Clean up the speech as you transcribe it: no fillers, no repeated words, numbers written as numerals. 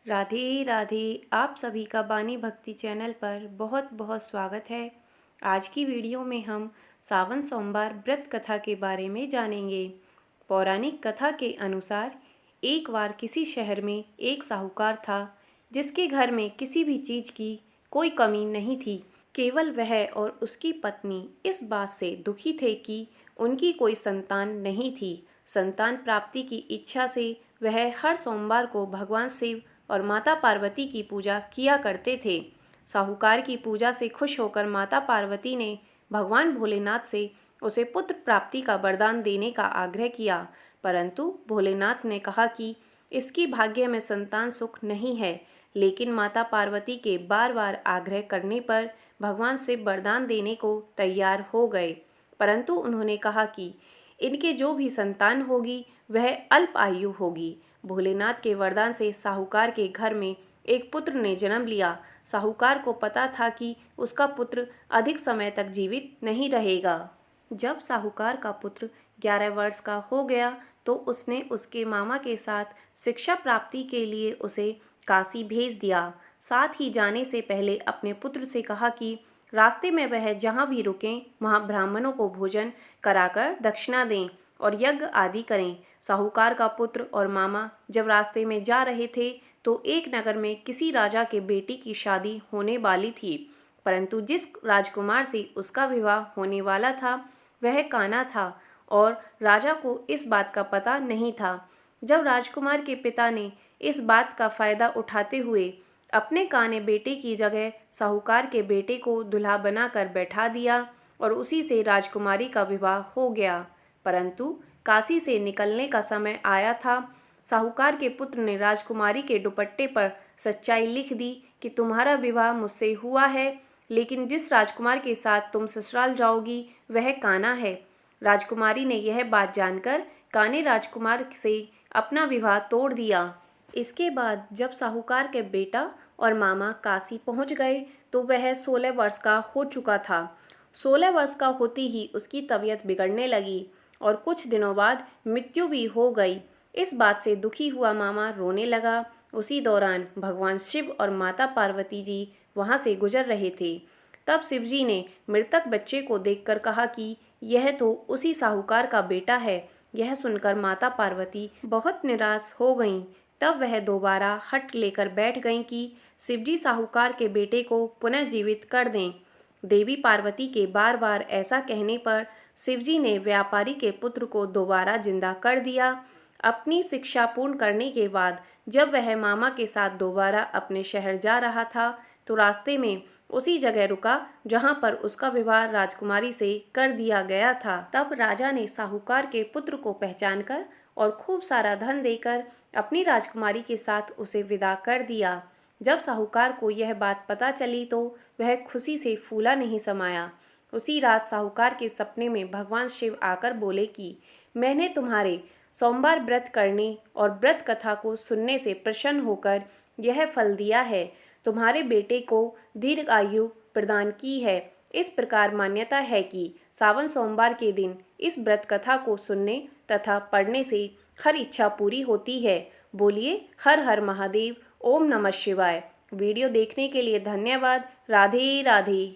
राधे राधे। आप सभी का बानी भक्ति चैनल पर बहुत बहुत स्वागत है। आज की वीडियो में हम सावन सोमवार व्रत कथा के बारे में जानेंगे। पौराणिक कथा के अनुसार एक बार किसी शहर में एक साहूकार था जिसके घर में किसी भी चीज़ की कोई कमी नहीं थी। केवल वह और उसकी पत्नी इस बात से दुखी थे कि उनकी कोई संतान नहीं थी। संतान प्राप्ति की इच्छा से वह हर सोमवार को भगवान शिव और माता पार्वती की पूजा किया करते थे। साहूकार की पूजा से खुश होकर माता पार्वती ने भगवान भोलेनाथ से उसे पुत्र प्राप्ति का वरदान देने का आग्रह किया, परंतु भोलेनाथ ने कहा कि इसकी भाग्य में संतान सुख नहीं है। लेकिन माता पार्वती के बार बार आग्रह करने पर भगवान शिव वरदान देने को तैयार हो गए, परंतु उन्होंने कहा कि इनके जो भी संतान होगी वह अल्प आयु होगी। भोलेनाथ के वरदान से साहूकार के घर में एक पुत्र ने जन्म लिया। साहूकार को पता था कि उसका पुत्र अधिक समय तक जीवित नहीं रहेगा। जब साहूकार का पुत्र 11 वर्ष का हो गया तो उसने उसके मामा के साथ शिक्षा प्राप्ति के लिए उसे काशी भेज दिया। साथ ही जाने से पहले अपने पुत्र से कहा कि रास्ते में वह जहाँ भी रुकें वहाँ ब्राह्मणों को भोजन कराकर दक्षिणा दें और यज्ञ आदि करें। साहूकार का पुत्र और मामा जब रास्ते में जा रहे थे तो एक नगर में किसी राजा के बेटी की शादी होने वाली थी, परंतु जिस राजकुमार से उसका विवाह होने वाला था वह काना था और राजा को इस बात का पता नहीं था। जब राजकुमार के पिता ने इस बात का फायदा उठाते हुए अपने काने बेटे की जगह साहूकार के बेटे को दूल्हा बनाकर बैठा दिया और उसी से राजकुमारी का विवाह हो गया, परंतु काशी से निकलने का समय आया था। साहूकार के पुत्र ने राजकुमारी के दुपट्टे पर सच्चाई लिख दी कि तुम्हारा विवाह मुझसे हुआ है, लेकिन जिस राजकुमार के साथ तुम ससुराल जाओगी वह काना है। राजकुमारी ने यह बात जानकर काने राजकुमार से अपना विवाह तोड़ दिया। इसके बाद जब साहूकार के बेटा और मामा काशी पहुंच गए तो वह 16 वर्ष का हो चुका था। 16 वर्ष का होती ही उसकी तबीयत बिगड़ने लगी और कुछ दिनों बाद मृत्यु भी हो गई। इस बात से दुखी हुआ मामा रोने लगा। उसी दौरान भगवान शिव और माता पार्वती जी वहां से गुजर रहे थे। तब शिव जी ने मृतक बच्चे को देखकर कहा कि यह तो उसी साहूकार का बेटा है। यह सुनकर माता पार्वती बहुत निराश हो गईं। तब वह दोबारा हट लेकर बैठ गईं कि शिवजी साहूकार के बेटे को पुनः जीवित कर दें। देवी पार्वती के बार बार ऐसा कहने पर शिवजी ने व्यापारी के पुत्र को दोबारा जिंदा कर दिया। अपनी शिक्षा पूर्ण करने के बाद जब वह मामा के साथ दोबारा अपने शहर जा रहा था तो रास्ते में उसी जगह रुका जहां पर उसका विवाह राजकुमारी से कर दिया गया था। तब राजा ने साहूकार के पुत्र को पहचान कर और खूब सारा धन देकर अपनी राजकुमारी के साथ उसे विदा कर दिया। जब साहूकार को यह बात पता चली तो वह खुशी से फूला नहीं समाया। उसी रात साहूकार के सपने में भगवान शिव आकर बोले कि मैंने तुम्हारे सोमवार व्रत करने और व्रत कथा को सुनने से प्रसन्न होकर यह फल दिया है, तुम्हारे बेटे को दीर्घ आयु प्रदान की है। इस प्रकार मान्यता है कि सावन सोमवार के दिन इस व्रत कथा को सुनने तथा पढ़ने से हर इच्छा पूरी होती है। बोलिए हर हर महादेव, ओम नमः शिवाय। वीडियो देखने के लिए धन्यवाद। राधे राधे।